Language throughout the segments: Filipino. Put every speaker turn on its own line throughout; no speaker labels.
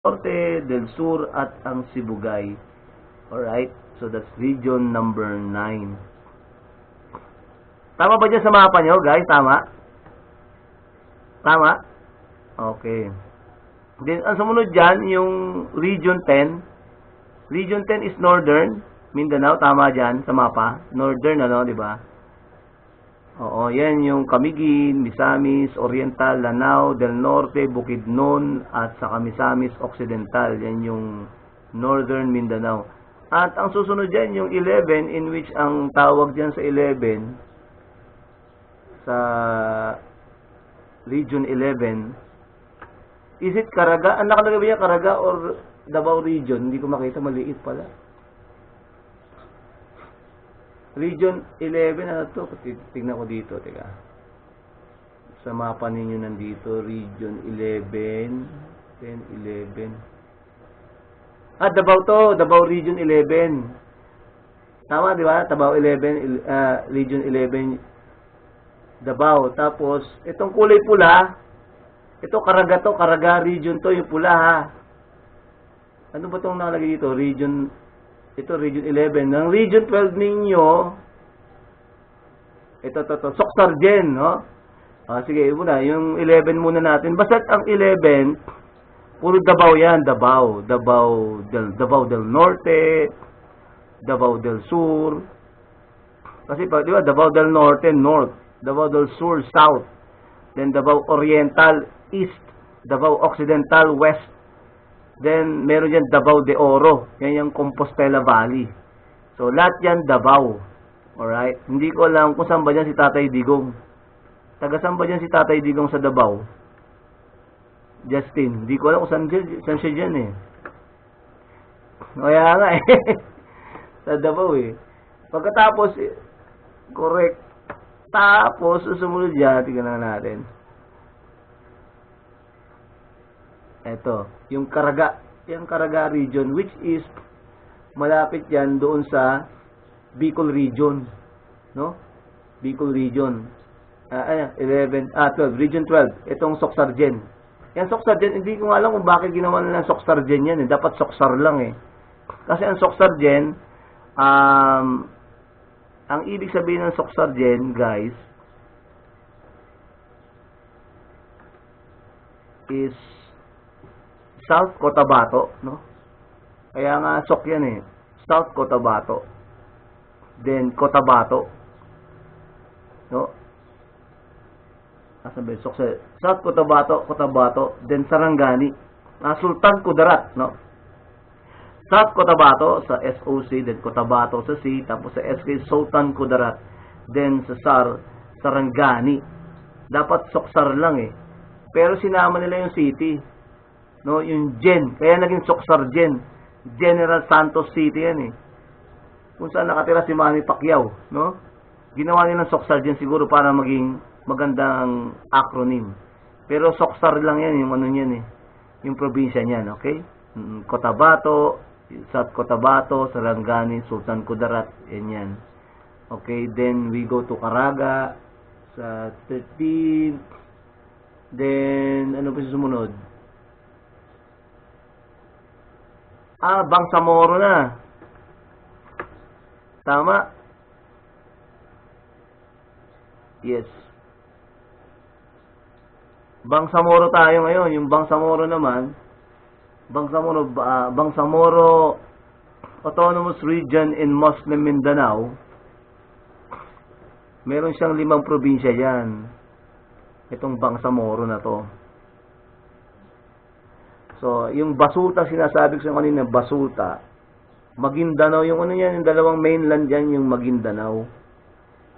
Norte, del Sur, at ang Sibugay. Alright? So, that's region number 9. Tama ba dyan sa mapa nyo, guys? Tama? Tama? Okay. Then, ang sumunod dyan, yung region 10. Region 10 is Northern Mindanao. Tama dyan sa mapa. Northern, ano, di ba? Oo, yan yung Camiguin, Misamis, Oriental, Lanao, Del Norte, Bukidnon, at sa Misamis Occidental. Yan yung Northern Mindanao. At ang susunod dyan, yung 11, in which ang tawag dyan sa 11, sa Region 11, is it Caraga? Ang nakalagay ba yan, Caraga or Davao Region? Hindi ko makita, maliit pala. Region 11, ano to? Tignan ko dito, teka. Sa mapa ninyo nandito, Region 11, 10, 11. Davao to, Davao Region 11. Tama, di ba? Davao 11, Region 11, Davao. Tapos, itong kulay pula, ito Caraga to, Caraga Region to, yung pula ha. Ano ba itong nakalagay dito? Ito, Region 11. Ng Region 12 ninyo, ito, Socsargen, no? Sige, muna, yung 11 muna natin. Basta ang 11, puro Davao yan, Davao del Norte, Davao del Sur. Kasi, di ba, Davao del Norte, North. Davao del Sur, South. Then, Davao Oriental, East. Davao Occidental, West. Then, meron dyan Davao de Oro. Yan yung Compostela Valley. So, lahat yan Davao. Alright? Hindi ko alam kung saan ba dyan si Tatay Digong. Taga saan ba dyan si Tatay Digong sa Davao? Justin. Hindi ko alam kung saan siya dyan eh. Kaya nga eh. Sa Davao eh. Pagkatapos, correct. Tapos, susunod dyan, tingnan natin. Ito, yung Caraga region, which is malapit yan doon sa Bicol region, no? Bicol region. 12, region 12. Itong Socsargen. Yan Socsargen, hindi ko alam kung bakit ginawa nila Socsargen yan, eh. Dapat Socsar lang eh. Kasi ang Socsargen, ang ibig sabihin ng Socsargen, guys, is South Cotabato, no? Kaya nga Sok yan eh. South Cotabato. Then Cotabato. No? Asan ba yung Sok? South Cotabato, then Sarangani. Sultan Kudarat, no? South Cotabato sa SOC, then Cotabato sa C, tapos sa SK Sultan Kudarat, then sa Sarangani. Dapat Socsar lang eh. Pero sinama nila yung city. No, yung Gen, kaya naging Socsargen. General Santos City yan eh. Kung saan nakatira si Manny Pacquiao, no? Ginawa nilang Socsargen siguro para maging magandang acronym. Pero Socsar lang yan, yung ano niyan eh. Yung probinsya niyan, okay? Cotabato, South Cotabato, Sarangani, Sultan Kudarat, yan. Okay, then we go to Caraga sa 13. Then ano pa sumunod? Bangsamoro na. Tama? Yes. Bangsamoro tayo ngayon. Yung Bangsamoro naman, Bangsamoro Autonomous Region in Muslim Mindanao. Meron siyang 5 probinsya yan. Itong Bangsamoro na to. So, yung Basuta, sinasabi ko sa kanina, Basuta. Maguindanao, yung ano yan, yung dalawang mainland yan, yung Maguindanao.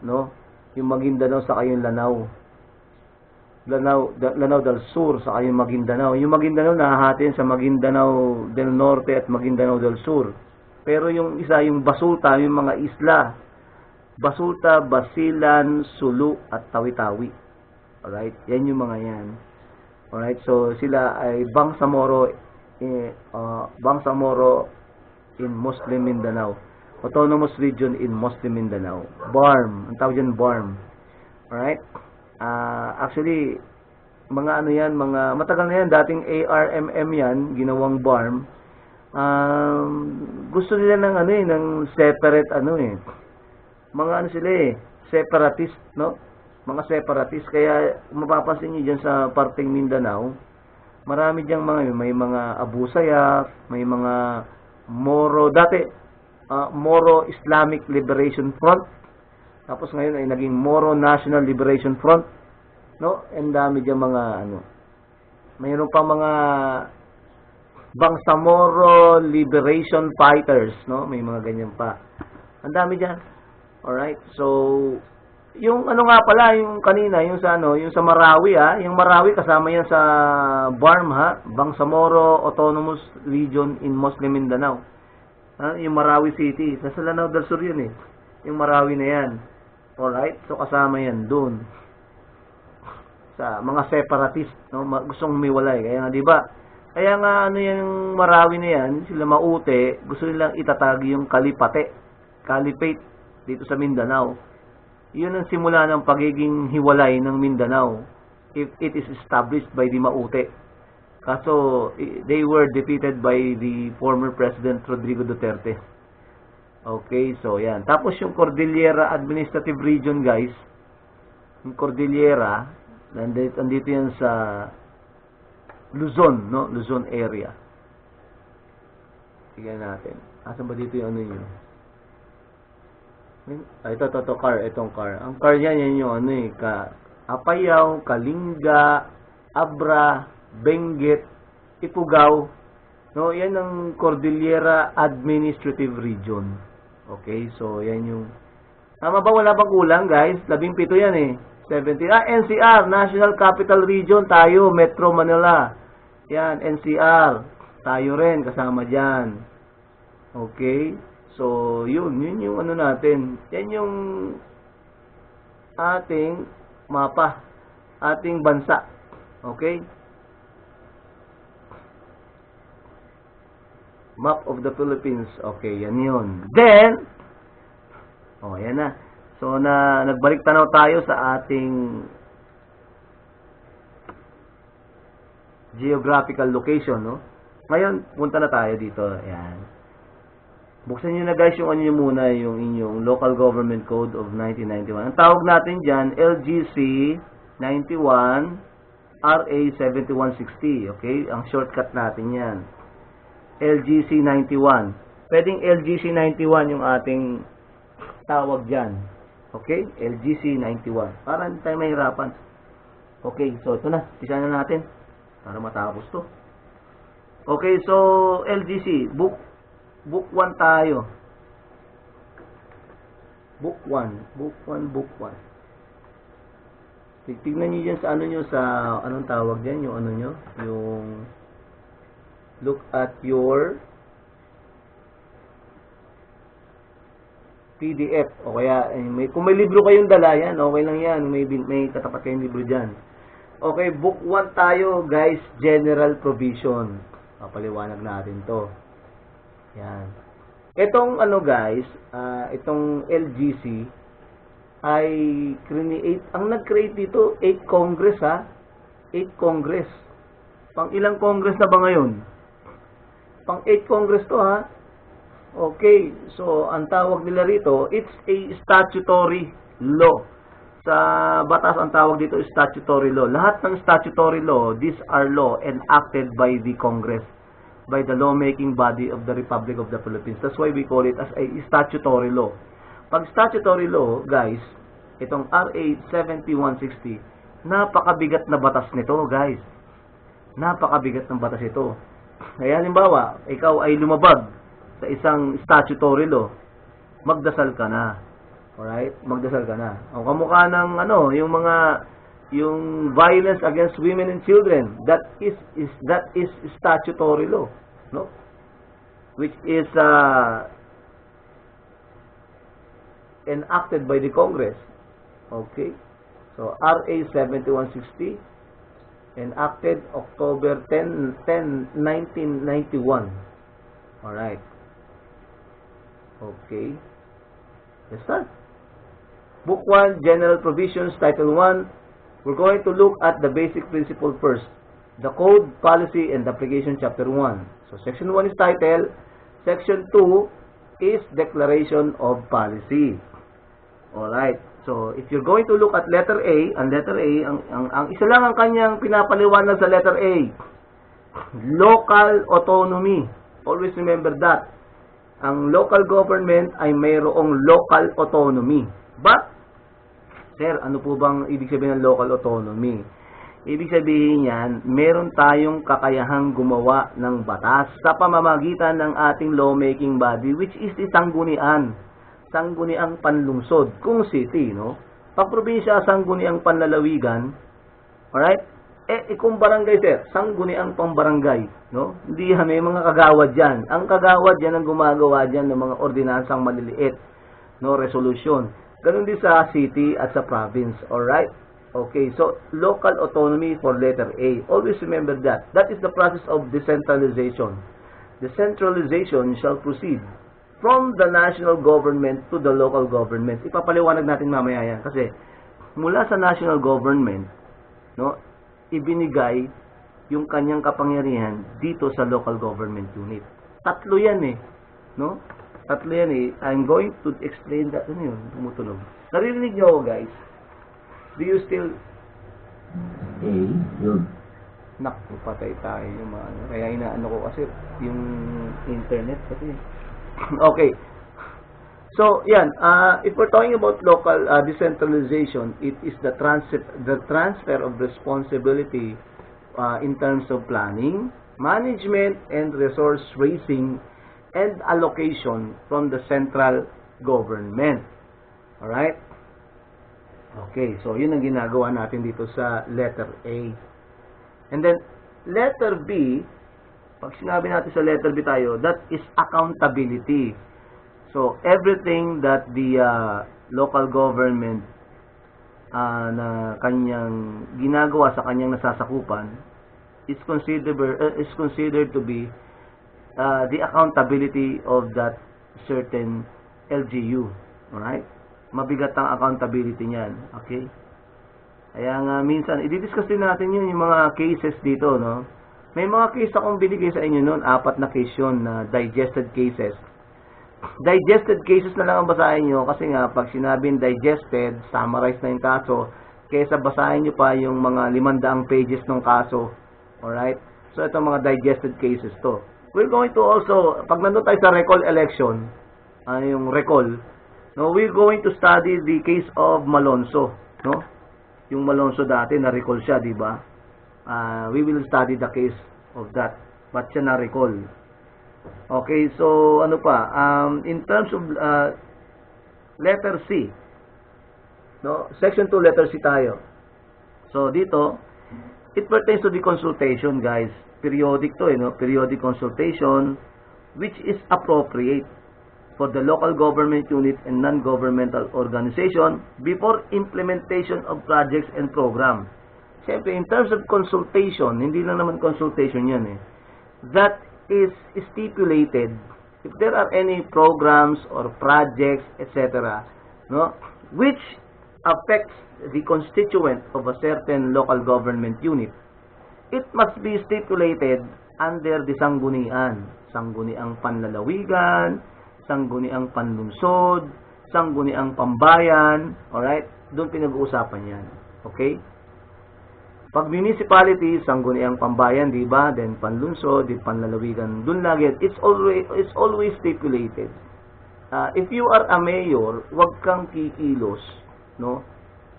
No? Yung Maguindanao sa yung Lanao. Lanao del Sur sa yung Maguindanao. Yung Maguindanao nahahatin sa Maguindanao del Norte at Maguindanao del Sur. Pero yung isa, yung Basuta, yung mga isla. Basuta, Basilan, Sulu, at Tawi-Tawi. Alright? Yan yung mga yan. Alright, so sila ay Bangsamoro in Muslim Mindanao. Autonomous Region in Muslim Mindanao. BARM. Ang tawag dyan, BARM. Alright? Actually, mga ano yan, mga matagal na yan, dating ARMM yan, ginawang BARM. Gusto nila ng ano eh, ng separate ano eh. Mga ano sila eh, separatist, no? Mga separatist. Kaya mapapansin niyo diyan sa parteng Mindanao, marami diyang mga may mga Abu Sayyaf, may mga Moro dati Moro Islamic Liberation Front. Tapos ngayon ay naging Moro National Liberation Front, no? And dami diyang mga ano. Mayroon pa mga Bangsamoro Liberation Fighters, no? May mga ganyan pa. Ang dami diyan. Alright? So, yung ano nga pala, yung kanina, yung sa ano, yung sa Marawi yung Marawi kasama yan sa BARM Bangsamoro Autonomous Region in Muslim Mindanao. Yung Marawi City, sa Lanao del Sur yun eh. Yung Marawi na yan. Alright? So, kasama yan doon. Sa mga separatist, no? Gustong humiwalay. Kaya nga, di ba? Kaya nga, ano yung Marawi na yan, sila Maute, gusto nilang itatag yung Caliphate dito sa Mindanao. Yun ang simula ng pagiging hiwalay ng Mindanao if it is established by the Maute. Kaso, they were defeated by the former President Rodrigo Duterte. Okay, so yan. Tapos yung Cordillera Administrative Region, guys, yung Cordillera, nandito yan sa Luzon, no? Luzon area. Tingnan natin. Asan ba dito yung ano yun? Ito, car. Itong car. Ang car yan yung ano eh. Apayao, Kalinga, Abra, Benguet, Ifugao. No, yan ang Cordillera Administrative Region. Okay, so yan yung... Tama ba? Wala bang kulang, guys? 17 yan eh. 17. NCR, National Capital Region. Tayo, Metro Manila. Yan, NCR. Tayo rin, kasama dyan. Okay? So, yun yung ano natin. Yan yung ating mapa. Ating bansa. Okay? Map of the Philippines. Okay, yan yun. Then, yan na. So, nagbalik tanaw tayo sa ating geographical location, no? Ngayon, punta na tayo dito. Ayan. Buksan nyo na guys yung ano nyo muna, yung inyong Local Government Code of 1991. Ang tawag natin dyan, LGC 91 RA 7160. Okay? Ang shortcut natin yan. LGC 91. Pwedeng LGC 91 yung ating tawag dyan. Okay? LGC 91. Para hindi tayo mahirapan. Okay, so ito na. Pisa na natin. Para matapos to. Okay, so LGC, book 1 tayo. Book 1. Tignan niyo diyan sa ano niyo, sa anong tawag diyan, yung ano niyo, yung look at your PDF o kaya kung may libro kayong dala yan, okay lang yan, may katapat kayong libro diyan. Okay, book 1 tayo, guys, general provision. Papaliwanag natin 'to. Yan. Itong ano, guys, itong LGC ay ang nag-create dito 8 Congress 8 Congress. Pang ilang Congress na ba ngayon? Pang 8 Congress 'to Okay, so ang tawag nila rito, it's a statutory law. Sa batas ang tawag dito is statutory law. Lahat ng statutory law, these are law enacted by the Congress, by the lawmaking body of the Republic of the Philippines. That's why we call it as a statutory law. Pag statutory law, guys, itong RA 7160, napakabigat na batas nito, guys. Napakabigat ng batas ito. Kaya halimbawa, ikaw ay lumabag sa isang statutory law, magdasal ka na. Alright? Magdasal ka na. O kamukha ng yung violence against women and children, that is statutory law, no? Which is enacted by the Congress. Okay? So RA 7160 enacted October 10, 1991. Alright. Okay. Let's start. Book 1, General Provisions, Title 1, we're going to look at the basic principle first. The Code, Policy, and Application, Chapter 1. So, Section 1 is title. Section 2 is Declaration of Policy. Alright. So, if you're going to look at letter A, ang isa lang ang kanyang pinapaliwanag sa letter A. Local autonomy. Always remember that. Ang local government ay mayroong local autonomy. But, sir, ano po bang ibig sabihin ng local autonomy? Ibig sabihin yan, meron tayong kakayahang gumawa ng batas sa pamamagitan ng ating lawmaking body, which is the sanggunian. Sangguniang panlungsod, kung city, no? Pag probinsya, sangguniang panlalawigan, alright? Kung barangay, sir, sangguniang pambarangay, no? Hindi yan, may mga kagawad dyan. Ang kagawad dyan ang gumagawa dyan ng mga ordinansang maliliit, no? Resolution. Ganun din sa city at sa province, alright? Okay, so local autonomy for letter A. Always remember that. That is the process of decentralization. Decentralization shall proceed from the national government to the local government. Ipapaliwanag natin mamaya yan. Kasi mula sa national government, no, ibinigay yung kanyang kapangyarihan dito sa local government unit. Tatlo yan eh. No? Tatlo yan eh. I'm going to explain that. Ano yun? Tumutunog. Naririnig nyo ako, guys? Do you still...
Yun.
Naku, patay tayo yung mga ano. Kaya inaano ko kasi yung internet kasi. Okay. So, yan. If we're talking about local decentralization, it is the transfer of responsibility in terms of planning, management, and resource raising and allocation from the central government. Alright? Okay. So, yun ang ginagawa natin dito sa letter A. And then, letter B, pag sinabi natin sa letter B tayo, that is accountability. So, everything that the local government na kanyang ginagawa sa kanyang nasasakupan is considered to be the accountability of that certain LGU. Alright? Mabigat ang accountability niyan. Okay? Kaya nga, minsan, i-discuss din natin yun, yung mga cases dito, no? May mga case akong binigay sa inyo noon, 4 na case yun na digested cases. Digested cases na lang ang basahin nyo kasi nga pag sinabing digested, summarize na yung kaso, kaysa basahin nyo pa yung mga 500 pages ng kaso. Alright? So, ito mga digested cases to. We're going to also, pag nandun tayo sa recall election, yung recall, no, we're going to study the case of Malonzo, no? Yung Malonzo dati, na-recall siya, di ba? We will study the case of that. Ba't siya na-recall? Okay, so ano pa? In terms of letter C, no? Section 2, letter C tayo. So dito, it pertains to the consultation, guys. Periodic to, no? Periodic consultation, which is appropriate for the local government unit and non-governmental organization before implementation of projects and program. Siyempre, in terms of consultation, hindi lang naman consultation yan eh. That is stipulated if there are any programs or projects, etc., no, which affects the constituent of a certain local government unit. It must be stipulated under the sanggunian. Sangguniang panlalawigan, sangguniang panlungsod, sangguniang pambayan, alright? Doon pinag-uusapan yan. Okay? Pag municipality, sangguniang pambayan, di ba? Then panlungsod, di panlalawigan. Doon lagi, it's always stipulated. If you are a mayor, wag kang kikilos, no,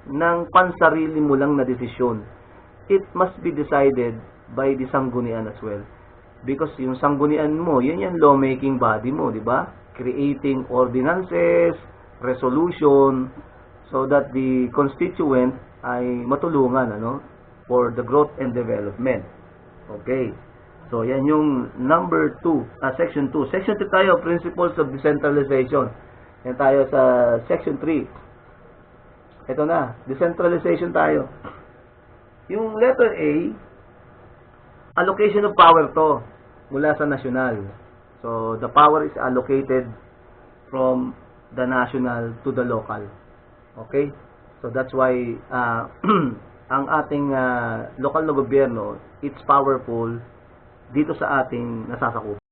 ng pansarili mo lang na desisyon. It must be decided by the sanggunian as well. Because yung sanggunian mo, yun yung lawmaking body mo, di ba? Creating ordinances, resolution, so that the constituent ay matulungan, ano, for the growth and development. Okay. So, yan yung number 2, section 2. Section 2 tayo, principles of decentralization. Yan tayo sa section 3. Ito na, decentralization tayo. Yung letter A, allocation of power to mula sa national. So, the power is allocated from the national to the local. Okay? So, that's why ang ating lokal na gobyerno, it's powerful dito sa ating nasasakupan.